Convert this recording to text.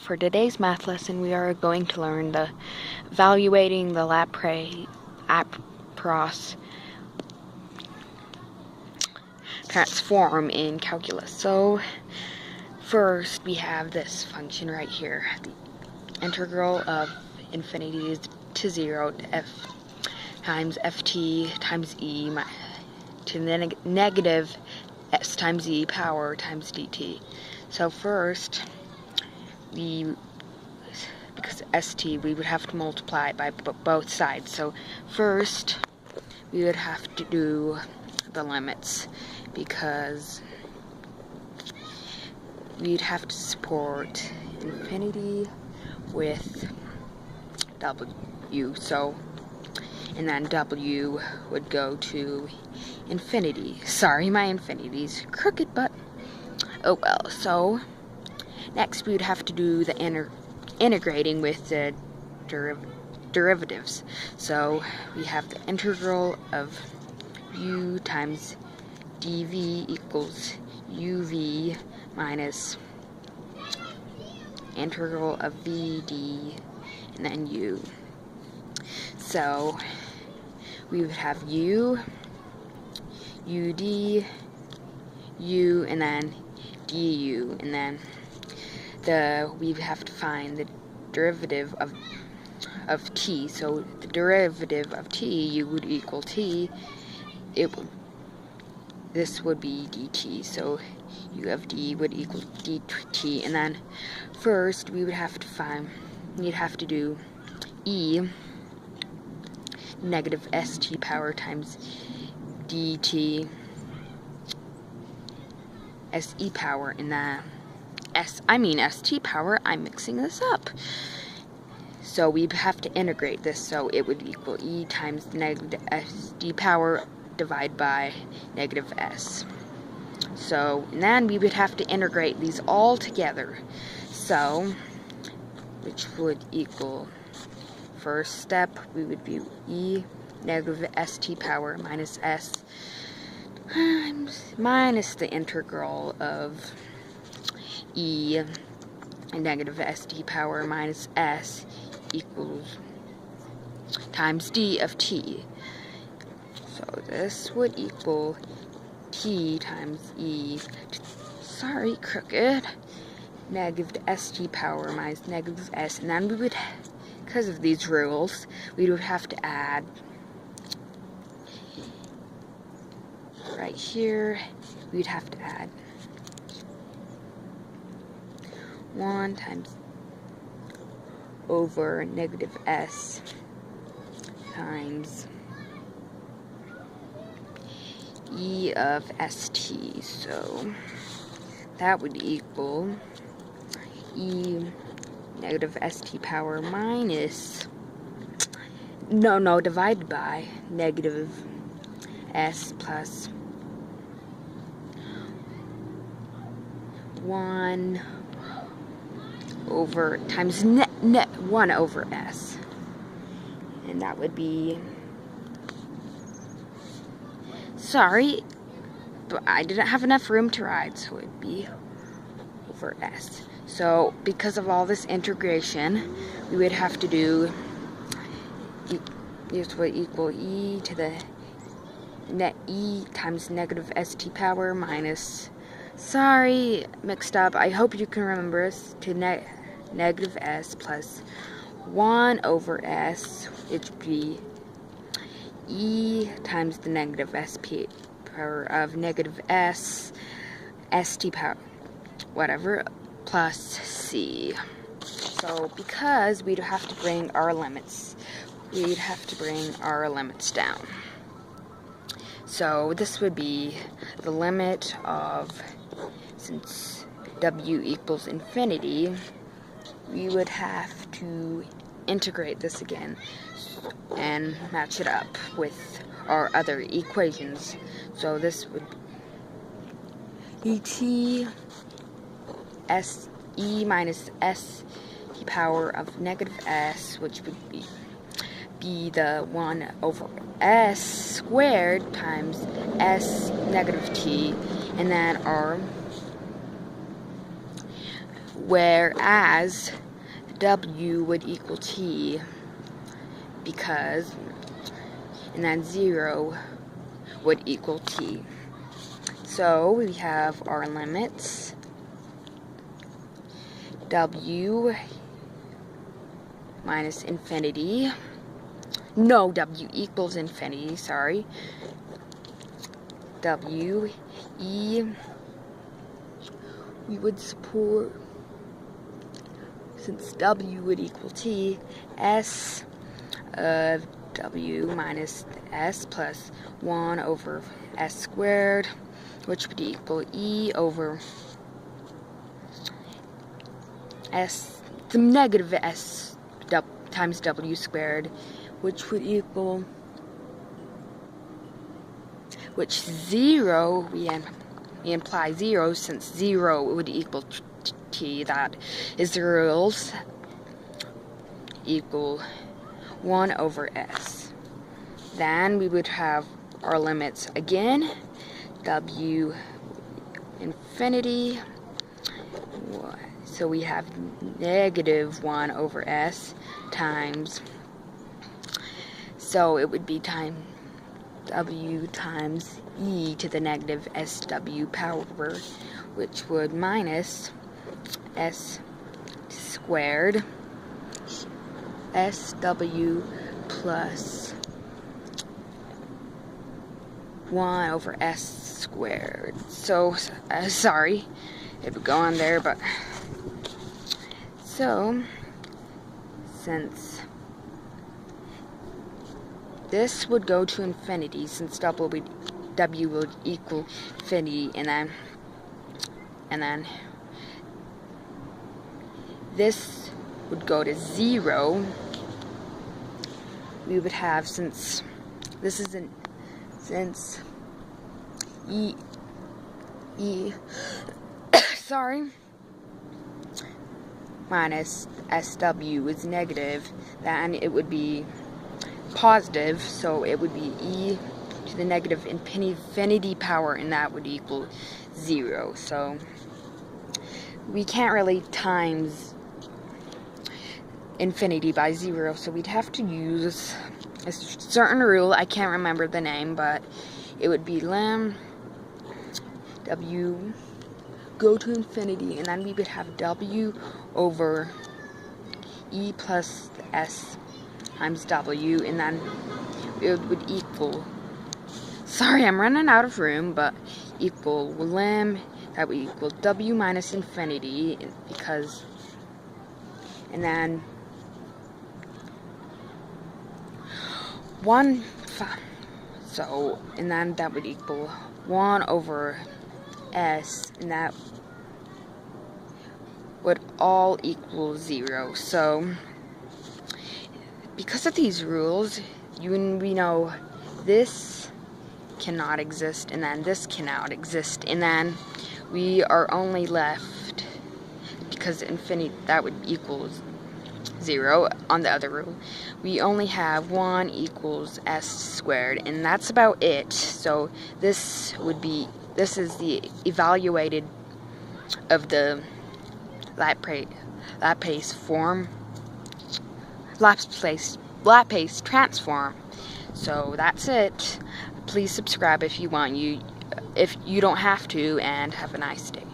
For today's math lesson, we are going to learn the evaluating the Laplace transform in calculus. So first we have this function right here, the integral of infinity to 0 to f times ft times e to the negative s times e power times dt. So first, because st, we would have to multiply it by both sides. So first, we would have to do the limits, because we'd have to support infinity with w. So, and then w would go to infinity. Sorry, my infinity's crooked, but oh well. So next we would have to do the integrating with the derivatives. So we have the integral of u times dv equals uv minus integral of vd and then u. So we would have u, ud, u, and then du, and then we would have to find the derivative of t. So the derivative of t, u would equal t. This would be dt. So u of d would equal dt, and then first we'd have to do e negative st power times dt se power, and then st power, I'm mixing this up. So we have to integrate this, so it would equal e times negative sd power divided by negative s. So, and then we would have to integrate these all together. So, which would equal, first step, we would do e negative st power minus s times minus the integral of e negative st power minus s equals times d of t. So this would equal t times e, sorry, crooked, negative st power minus negative s, and then we would, because of these rules, we would have to add right here, we'd have to add 1 times over negative s times e of st. So that would equal e negative st power minus, divided by negative s plus 1 over times 1 over s, and that would be, sorry, but I didn't have enough room to write, so it'd be over s. So because of all this integration, we would have to do this would equal e to the net e times negative st power minus, sorry, mixed up, I hope you can remember this, to negative s plus 1 over s, which would be e times the negative sp power of negative s, st power, whatever, plus c. So because we'd have to bring our limits, down. So this would be the limit of, since w equals infinity, we would have to integrate this again and match it up with our other equations. So this would be dt s e minus s t power of negative s, which would be the 1 over s squared times s negative t, and then our whereas W would equal T, because, and then 0 would equal T. So we have our limits. W minus infinity. No, W equals infinity, sorry. W, E, we would support, since W would equal T, S of W minus S plus 1 over S squared, which would equal E over S, the negative S times W squared, which would equal, which 0, we imply 0, since 0 would equal T, that is the rules, equal 1 over S. Then we would have our limits again, W infinity, so we have negative 1 over S times, so it would be time W times E to the negative SW power, which would minus S squared SW plus 1 over S squared. So, sorry, it would go on there, but, so, since this would go to infinity, since W would equal infinity, and then this would go to 0, we would have, since this isn't, since E sorry, minus SW is negative, then it would be positive, so it would be E to the negative infinity power, and that would equal 0. So we can't really times infinity by 0, so we'd have to use a certain rule. I can't remember the name, but it would be lim W go to infinity, and then we would have W over E plus S times W, and then it would equal, sorry, I'm running out of room, but equal lim, that would equal W minus infinity, because, and then 1, so, and then that would equal 1 over S, and that would all equal 0. So, because of these rules, we know this cannot exist, and then this cannot exist, and then we are only left, because infinity, that would equal 0 on the other rule, we only have 1 equals S squared, and that's about it. So this would be, this is the evaluated of the Laplace transform. So that's it. Please subscribe if you want. If you don't have to, and have a nice day.